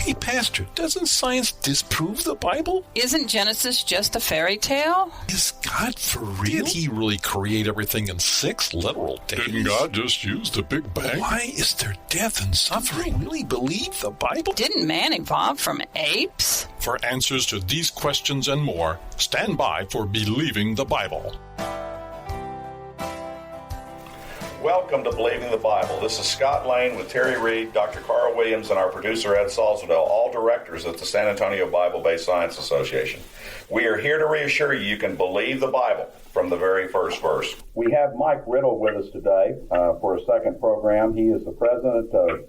Hey, Pastor, doesn't science disprove the Bible? Isn't Genesis just a fairy tale? Is God for real? Did he really create everything in 6 literal days? Didn't God just use the Big Bang? Why is there death and suffering? Really believe the Bible? Didn't man evolve from apes? For answers to these questions and more, stand by for Believing the Bible. Welcome to Believing the Bible. This is Scott Lane with Terry Reed, Dr. Carl Williams, and our producer Ed Salzadell, all directors at the San Antonio Bible-Based Science Association. We are here to reassure you can believe the Bible from the very first verse. We have Mike Riddle with us today for a second program. He is the president of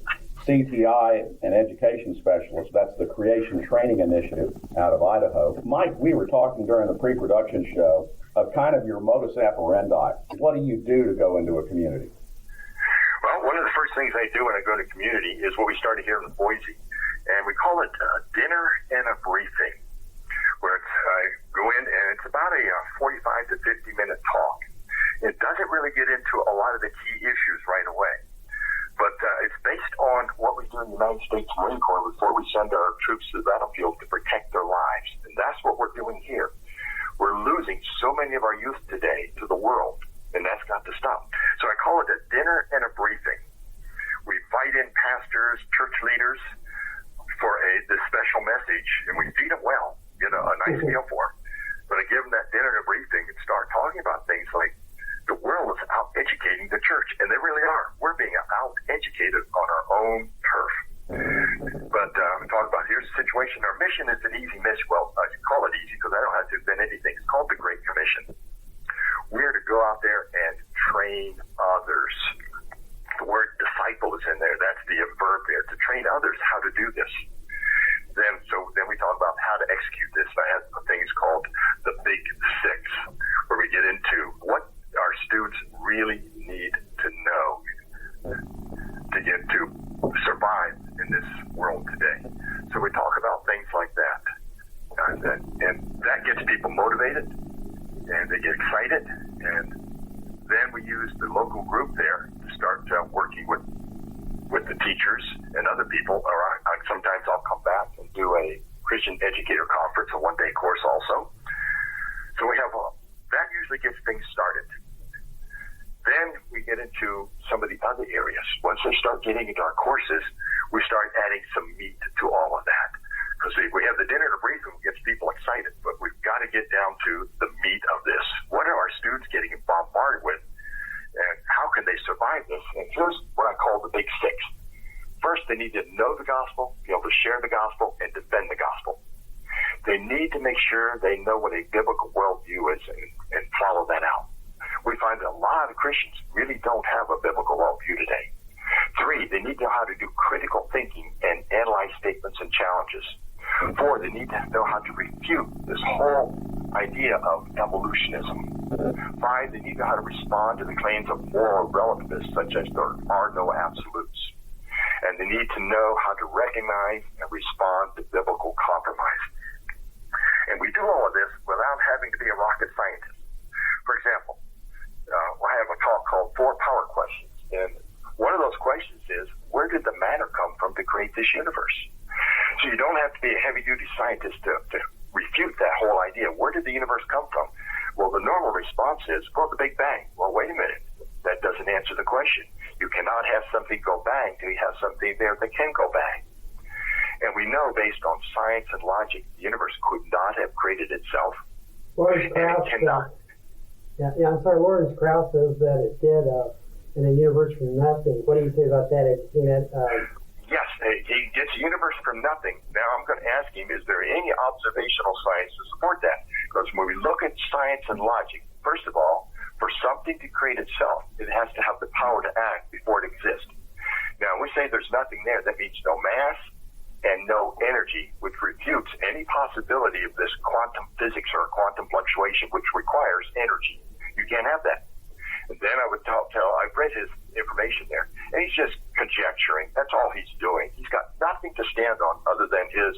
CTI, an education specialist. That's the Creation Training Initiative out of Idaho. Mike, we were talking during the pre-production show of kind of your modus operandi. What do you do to go into a community? Well, one of the first things I do when I go to a community is what we started here in Boise, and we call it dinner and a briefing, where I go in and it's about a 45 to 50-minute talk. It doesn't really get into a lot of the key issues right away, but it's based on what we do in the United States Marine Corps before we send our troops to the battlefield to protect their lives, and that's what we're doing here. We're losing so many of our youth today to the world, and that's got to stop. So I call it a dinner and a briefing. We invite in pastors, church leaders for this special message, and we feed them well, get a nice meal for them. But I give them that dinner and a briefing and start talking about things like the world is out-educating the church, and they really are. We're being out-educated on our own turf. But we talk about here's the situation. Our mission is an easy mission. Well, I call it easy because I don't have to invent anything. It's called the Great Commission. We're to go out there and train others. The word disciple is in there. That's the verb there, to train others how to do this. Then we talk about how to execute this. I have things called the Big Six, where we get into what our students really need to know to get to survive in this world today. So we talk about things like that. And that gets people motivated, and they get excited, and then we use the local group there to start working with the teachers and other people. Or sometimes I'll come back and do a Christian Educator Conference, a one-day course also. So we have that usually gets things started. Then we get into some of the other areas. Once they start getting into our courses, we start adding some meat to all of that. Because we have the dinner and a briefing, it gets people excited, but we've got to get down to the meat of this. What are our students getting bombarded with, and how can they survive this? And here's what I call the Big Six. First, they need to know the gospel, be able to share the gospel, and defend the gospel. They need to make sure they know what a biblical worldview is and follow that out. We find that a lot of Christians really don't have a biblical worldview today. 3, they need to know how to do critical thinking and analyze statements and challenges. 4, they need to know how to refute this whole idea of evolutionism. 5, they need to know how to respond to the claims of moral relativists, such as there are no absolutes. And they need to know how to recognize and respond to biblical compromise. And we do all of this without having to be a rocket scientist. For example, I have a talk called 4 Power Questions. And one of those questions is, where did the matter come from to create this universe? So you don't have to be a heavy-duty scientist to refute that whole idea. Where did the universe come from? Well, the normal response is, well, the Big Bang. Well, wait a minute. That doesn't answer the question. You cannot have something go bang till you have something there that can go bang. And we know, based on science and logic, the universe could not have created itself. Lawrence Krauss, I'm sorry, Lawrence Krauss says that it did in a universe from nothing. What do you say about that? Have you seen it? Yes, he gets a universe from nothing. Now I'm going to ask him, is there any observational science to support that? Because when we look at science and logic, first of all, for something to create itself, it has to have the power to act before it exists. Now, when we say there's nothing there, that means no mass and no energy, which refutes any possibility of this quantum physics or quantum fluctuation, which requires energy. You can't have that. And then I would I've read his information there, and he's just conjecturing. That's all he's doing. He's got nothing to stand on other than his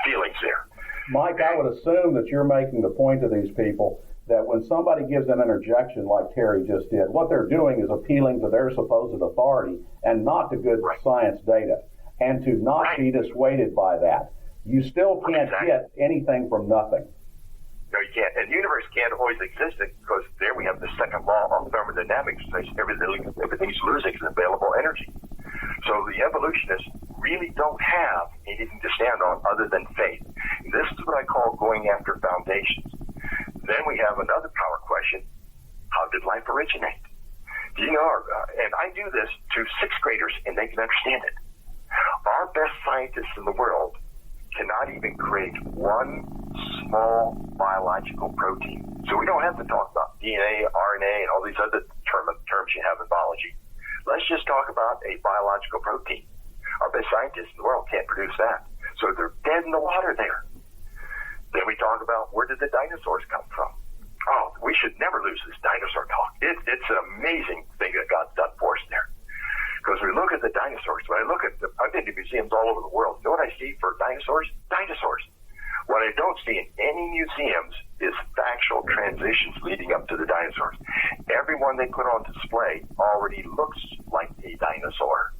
feelings there. Mike, I would assume that you're making the point to these people that when somebody gives an interjection like Terry just did, what they're doing is appealing to their supposed authority and not to good science data. and to not be dissuaded by that. You still can't get anything from nothing. No, you can't. And the universe can't always exist because there we have the second law of thermodynamics. Everything's losing its available energy. So the evolutionists really don't have anything to stand on other than faith. And this is what I call going after foundations. Then we have another power question. How did life originate? Do you know, and I do this to sixth graders and they can understand it. Our best scientists in the world cannot even create one small biological protein. So we don't have to talk about DNA, RNA, and all these other terms you have in biology. Let's just talk about a biological protein. Our best scientists in the world can't produce that. So they're dead in the water there. Then we talk about where did the dinosaurs come from? Oh, we should never lose this dinosaur talk. It's an amazing thing that God's done for us there. Because we look at the dinosaurs. When I look at I've been to museums all over the world. You know what I see for dinosaurs? Dinosaurs. What I don't see in any museums is factual transitions leading up to the dinosaurs. Everyone they put on display already looks like a dinosaur.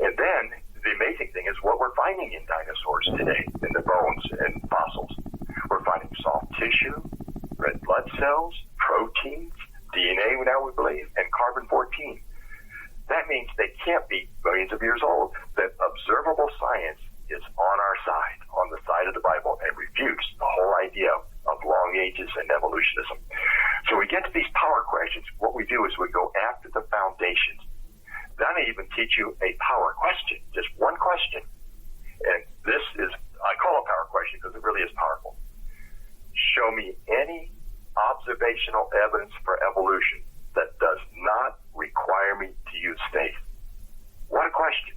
And then the amazing thing is what we're finding in dinosaurs today, in the bones and fossils. We're finding soft tissue, red blood cells, proteins, DNA now we believe, and carbon-14. That means they can't be billions of years old. That observable science is on our side, on the side of the Bible, and refutes the whole idea of long ages and evolutionism. So we get to these power questions. What we do is we go after the foundations. Then I even teach you a power question, just one question. And this is, I call a power question because it really is powerful. Show me any observational evidence for evolution that does not require me to use faith. What a question.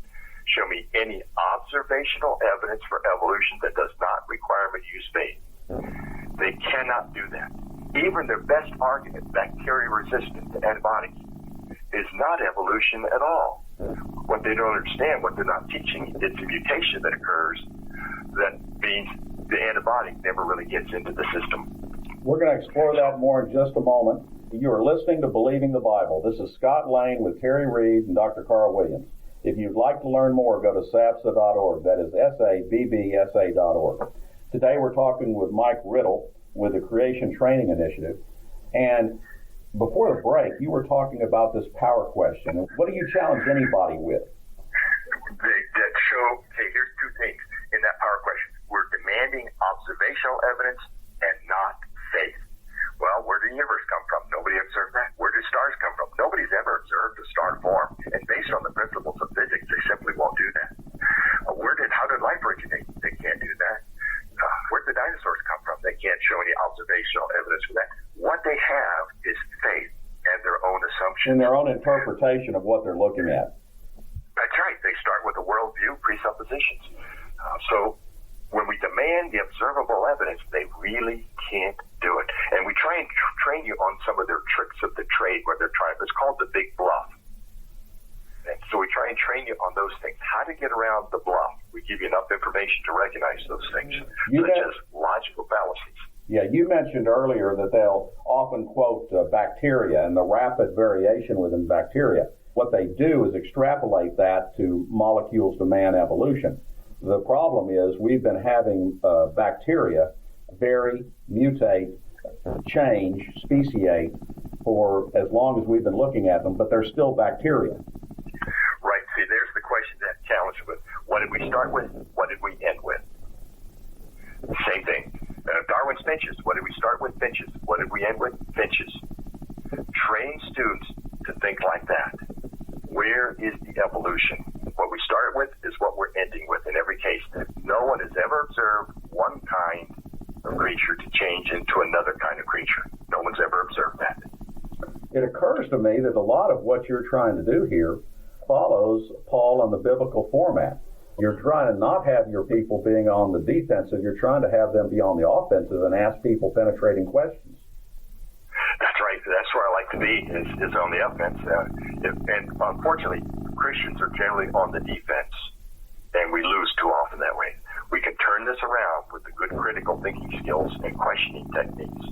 Show me any observational evidence for evolution that does not require me to use faith. They cannot do that. Even their best argument, bacteria resistant to antibiotics, is not evolution at all. What they don't understand, what they're not teaching, it's a mutation that occurs that means the antibiotic never really gets into the system. We're going to explore that more in just a moment. You are listening to Believing the Bible. This is Scott Lane with Terry Reed and Dr. Carl Williams. If you'd like to learn more, go to SABSA.org. That is SABBSA.org. Today we're talking with Mike Riddle with the Creation Training Initiative. And before the break, you were talking about this power question. What do you challenge anybody with? That show, okay, here's two things in that power question. We're demanding observational evidence and not faith. Well, where did the universe come from? Nobody observed that. Where did stars come from? Nobody's ever observed a star form. And based on the principles of physics, they simply won't do that. How did life originate? They can't do that. Where did the dinosaurs come from? They can't show any observational evidence for that. What they have is faith and their own assumptions. And their own interpretation of what they're looking at. That's right. They start with a worldview, presuppositions. So when we demand the observable evidence, they really can't do it. And we try and train you on some of their tricks of the trade where they're trying. It's called the big bluff. And so we try and train you on those things. How to get around the bluff. We give you enough information to recognize those things, such as logical fallacies. Yeah, you mentioned earlier that they'll often quote bacteria and the rapid variation within bacteria. What they do is extrapolate that to molecules to man evolution. The problem is we've been having bacteria vary, mutate, change, speciate for as long as we've been looking at them, but they're still bacteria. Right. See, there's the question that challenge with. What did we start with? What did we end with? Same thing. Darwin's finches. What did we start with? Finches. What did we end with? Finches. Train students to think like that. Where is the evolution? What we started with is what we're ending with in every case. No one has ever observed one kind of creature to change into another kind of creature. No one's ever observed that. It occurs to me that a lot of what you're trying to do here follows Paul on the biblical format. You're trying to not have your people being on the defensive. You're trying to have them be on the offensive and ask people penetrating questions. That's right. That's where I like to be, is on the offense. And unfortunately, Christians are generally on the defense, and we lose too often that way. We can turn this around with the good critical thinking skills and questioning techniques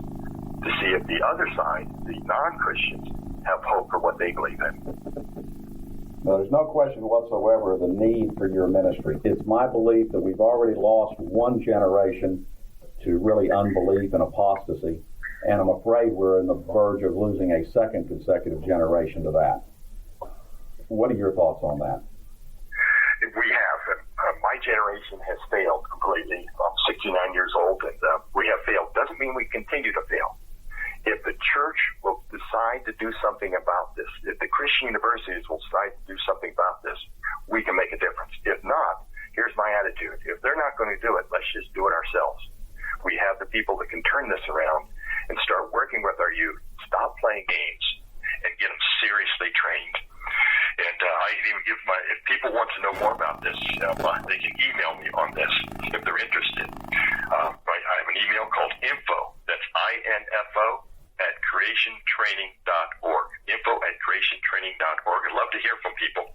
to see if the other side, the non-Christians, have hope for what they believe in. Now, there's no question whatsoever of the need for your ministry. It's my belief that we've already lost one generation to really unbelief and apostasy, and I'm afraid we're on the verge of losing a second consecutive generation to that. What are your thoughts on that? We have. My generation has failed completely. I'm 69 years old, and we have failed. Doesn't mean we continue to fail. If the church will decide to do something about this, if the Christian universities will decide to do something about this, we can make a difference. If not, here's my attitude. If they're not going to do it, let's just do it ourselves. We have the people that can turn this around and start working with our youth, stop playing games, and get them seriously trained. And I can even give if people want to know more about this, they can email me on this if they're interested. I have an email called info, that's INFO, at creationtraining.org. Info at creationtraining.org. I'd love to hear from people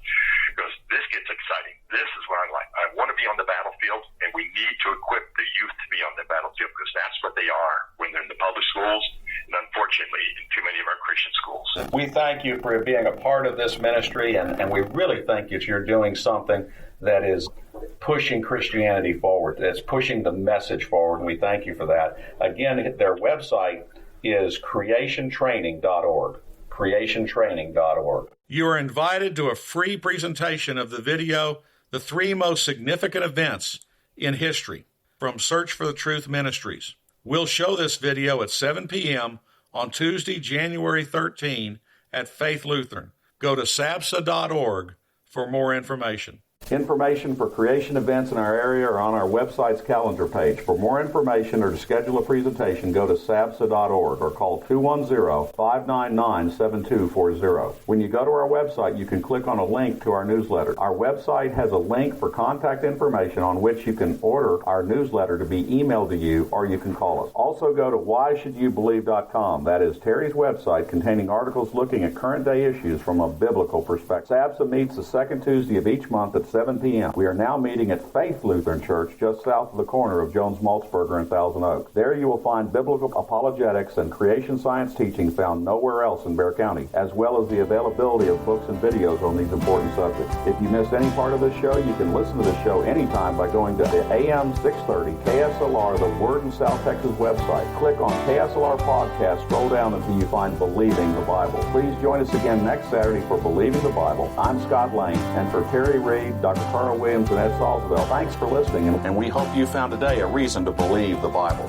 because this gets exciting. This is what I like. I want to be on the battlefield, and we need to equip the youth to be on the battlefield because that's what they are when they're in the public schools and unfortunately in too many of our Christian schools. We thank you for being a part of this ministry, and we really think that you're doing something that is pushing Christianity forward. It's pushing the message forward, and we thank you for that. Again, their website is creationtraining.org. creationtraining.org. You are invited to a free presentation of the video, The 3 Most Significant Events in History, from Search for the Truth Ministries. We'll show this video at 7 p.m. on Tuesday, January 13 at Faith Lutheran. Go to sabsa.org for more information. Information for creation events in our area are on our website's calendar page. For more information or to schedule a presentation, go to sabsa.org or call 210-599-7240. When you go to our website, you can click on a link to our newsletter. Our website has a link for contact information on which you can order our newsletter to be emailed to you, or you can call us. Also go to whyshouldyoubelieve.com. That is Terry's website containing articles looking at current day issues from a biblical perspective. SABSA meets the second Tuesday of each month at 7 p.m. We are now meeting at Faith Lutheran Church just south of the corner of Jones-Maltzberger and Thousand Oaks. There you will find biblical apologetics and creation science teaching found nowhere else in Bexar County, as well as the availability of books and videos on these important subjects. If you missed any part of this show, you can listen to the show anytime by going to the AM 630 KSLR, the Word in South Texas website. Click on KSLR Podcast, scroll down until you find Believing the Bible. Please join us again next Saturday for Believing the Bible. I'm Scott Lane, and for Terry Reed, Dr. Carl Williams, and Ed Salzville, thanks for listening, and we hope you found today a reason to believe the Bible.